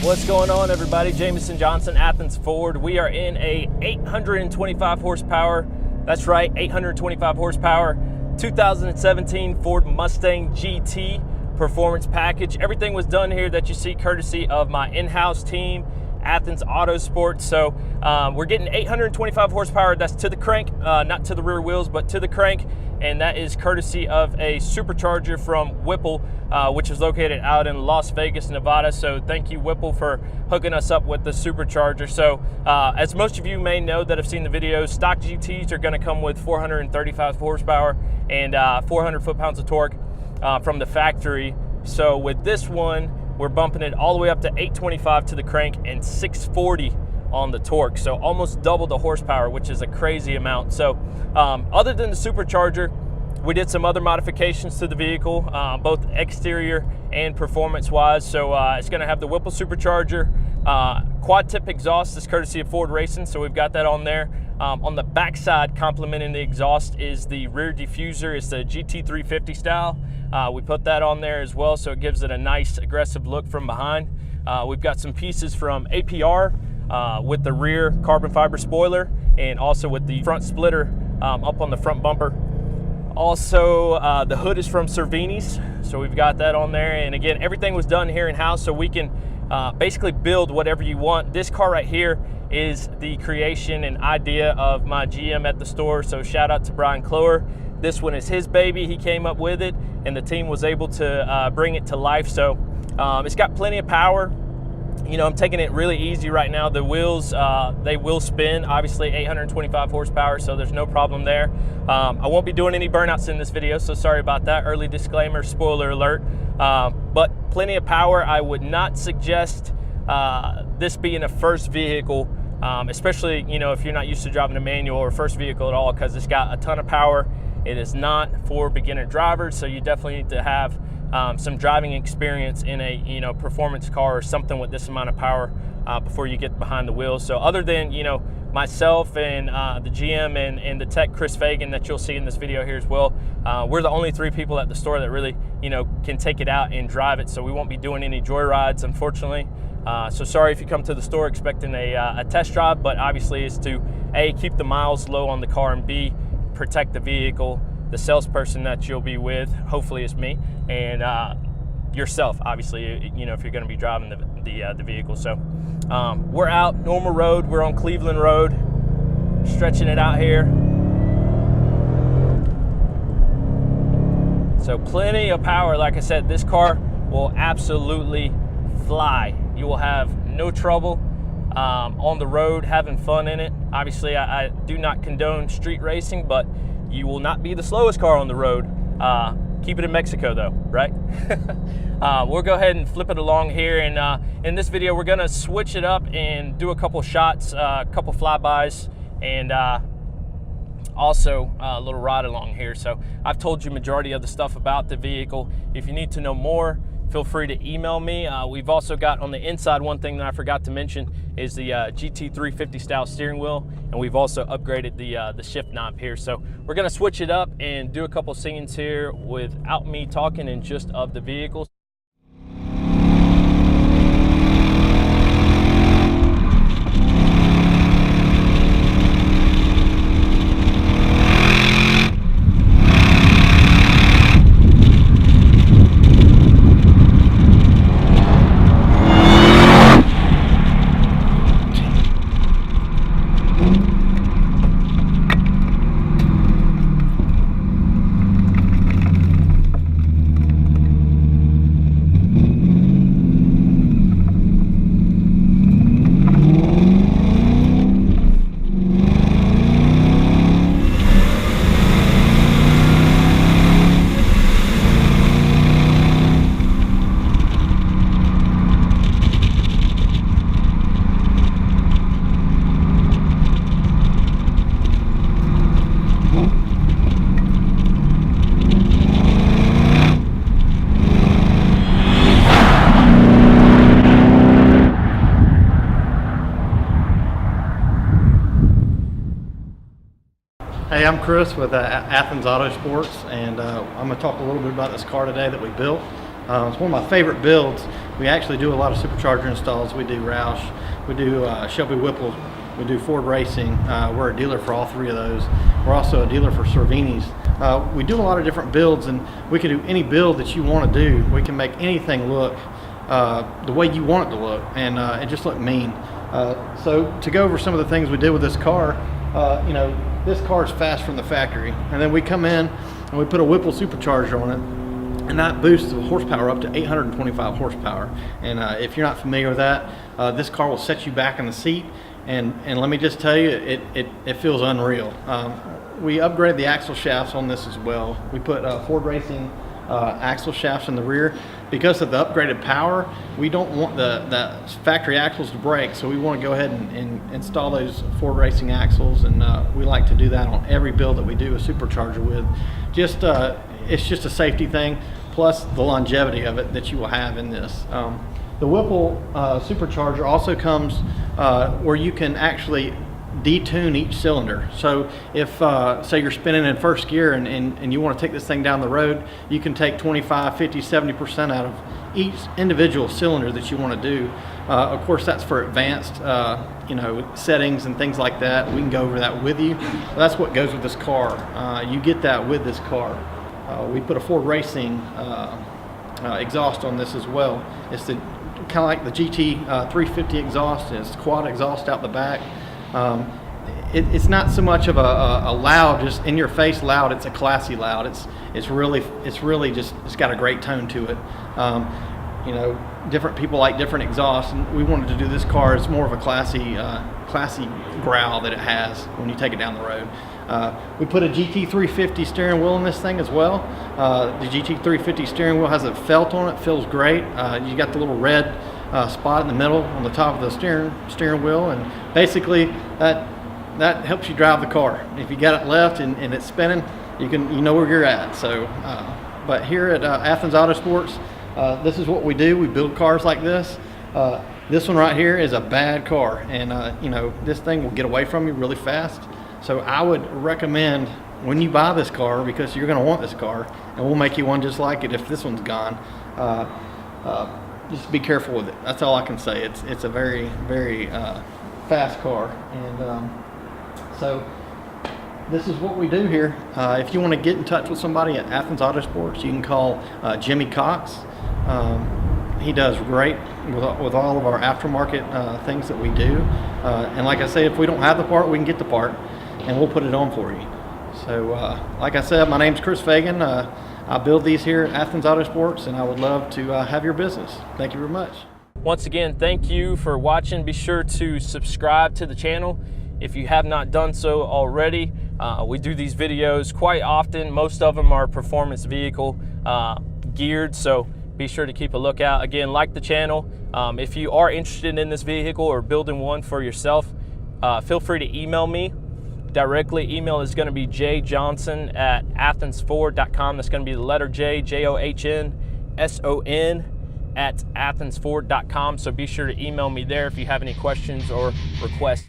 What's going on, everybody? Jamison Johnson, Athens Ford. We are in a 825 horsepower, that's right, 825 horsepower, 2017 Ford Mustang GT performance package. Everything was done here that you see courtesy of my in-house team, Athens Autosport. So we're getting 825 horsepower. That's to the crank, not to the rear wheels, but to the crank. And that is courtesy of a supercharger from Whipple, which is located out in Las Vegas, Nevada. So thank you, Whipple, for hooking us up with the supercharger. So as most of you may know that have seen the videos, stock GTs are going to come with 435 horsepower and 400 foot-pounds of torque from the factory. So with this one, we're bumping it all the way up to 825 to the crank and 640 on the torque. So almost double the horsepower, which is a crazy amount. So other than the supercharger, we did some other modifications to the vehicle, both exterior and performance-wise. So it's going to have the Whipple supercharger, quad-tip exhaust is courtesy of Ford Racing, so we've got that on there. On the backside, complementing the exhaust is the rear diffuser. It's the GT350 style. We put that on there as well, so it gives it a nice aggressive look from behind. We've got some pieces from APR with the rear carbon fiber spoiler and also with the front splitter up on the front bumper. Also, the hood is from Cervini's, so we've got that on there. And again, everything was done here in-house, so we can basically build whatever you want. This car right here is the creation and idea of my GM at the store, so shout out to Brian Clower. This one is his baby. He came up with it, and the team was able to bring it to life. So it's got plenty of power. You know, I'm taking it really easy right now. The wheels, they will spin, obviously 825 horsepower, so there's no problem there. I won't be doing any burnouts in this video, so sorry about that. Early disclaimer, spoiler alert. But plenty of power. I would not suggest this being a first vehicle, especially, you know, if you're not used to driving a manual or first vehicle at all, because it's got a ton of power. It is not for beginner drivers, so you definitely need to have some driving experience in a, you know, performance car or something with this amount of power before you get behind the wheels. So other than, you know, myself and the GM and the tech Chris Fagan that you'll see in this video here as well, we're the only three people at the store that really, you know, can take it out and drive it. So we won't be doing any joy rides, unfortunately. So sorry if you come to the store expecting a test drive, but obviously it's to A, keep the miles low on the car, and B, protect the vehicle. The salesperson that you'll be with, hopefully it's me, and yourself, obviously, you know, if you're going to be driving the vehicle. So we're out, normal road. We're on Cleveland Road, stretching it out here. So plenty of power. Like I said, this car will absolutely fly. You will have no trouble on the road having fun in it. Obviously, I do not condone street racing, but you will not be the slowest car on the road. Keep it in Mexico though, right? We'll go ahead and flip it along here, and in this video we're gonna switch it up and do a couple shots, a couple flybys, and also a little ride along here. So I've told you majority of the stuff about the vehicle. If you need to know more, feel free to email me. We've also got on the inside, one thing that I forgot to mention is the GT350 style steering wheel, and we've also upgraded the shift knob here. So we're gonna switch it up and do a couple scenes here without me talking and just of the vehicles. Hey, I'm Chris with Athens Autosports, and I'm going to talk a little bit about this car today that we built. It's one of my favorite builds. We actually do a lot of supercharger installs. We do Roush, we do Shelby Whipple, we do Ford Racing. We're a dealer for all three of those. We're also a dealer for Cervini's. We do a lot of different builds, and we can do any build that you want to do. We can make anything look the way you want it to look, and it just look mean. So to go over some of the things we did with this car, you know, this car is fast from the factory, and then we come in and we put a Whipple supercharger on it, and that boosts the horsepower up to 825 horsepower. And if you're not familiar with that, this car will set you back in the seat, and let me just tell you, it feels unreal. We upgraded the axle shafts on this as well. We put Ford Racing axle shafts in the rear. Because of the upgraded power, we don't want the factory axles to break, so we want to go ahead and install those Ford Racing axles, and we like to do that on every build that we do a supercharger with. It's just a safety thing, plus the longevity of it that you will have in this. The Whipple supercharger also comes where you can actually detune each cylinder. So if say you're spinning in first gear and you want to take this thing down the road, you can take 25, 50, 70% out of each individual cylinder that you want to do. Of course, that's for advanced you know, settings and things like that. We can go over that with you. That's what goes with this car. You get that with this car. We put a Ford Racing exhaust on this as well. It's the kind of like the GT 350 exhaust. It's quad exhaust out the back. It's not so much of a loud, just in your face loud. It's a classy loud. It's really just, it's got a great tone to it. You know, different people like different exhausts, and we wanted to do this car. It's more of a classy growl that it has when you take it down the road. We put a GT 350 steering wheel in this thing as well. The GT 350 steering wheel has a felt on it. Feels great. You got the little red spot in the middle on the top of the steering wheel, and basically that helps you drive the car. If you got it left and it's spinning, you know where you're at. So but here at Athens Autosports, this is what we do. We build cars like this. This one right here is a bad car, and you know, this thing will get away from you really fast. So I would recommend when you buy this car, because you're going to want this car, and we'll make you one just like it if this one's gone. Just be careful with it. That's all I can say. It's a very, very fast car, and so this is what we do here. If you want to get in touch with somebody at Athens Autosports, you can call Jimmy Cox. He does great with all of our aftermarket things that we do. And like I say, if we don't have the part, we can get the part, and we'll put it on for you. So like I said, my name's Chris Fagan. I build these here at Athens Autosports, and I would love to have your business. Thank you very much. Once again, thank you for watching. Be sure to subscribe to the channel if you have not done so already. We do these videos quite often. Most of them are performance vehicle geared, so be sure to keep a lookout. Again, like the channel. If you are interested in this vehicle or building one for yourself, feel free to email me directly. Email is going to be jjohnson@athensford.com. That's going to be the letter J, JOHNSON @athensford.com. So be sure to email me there if you have any questions or requests.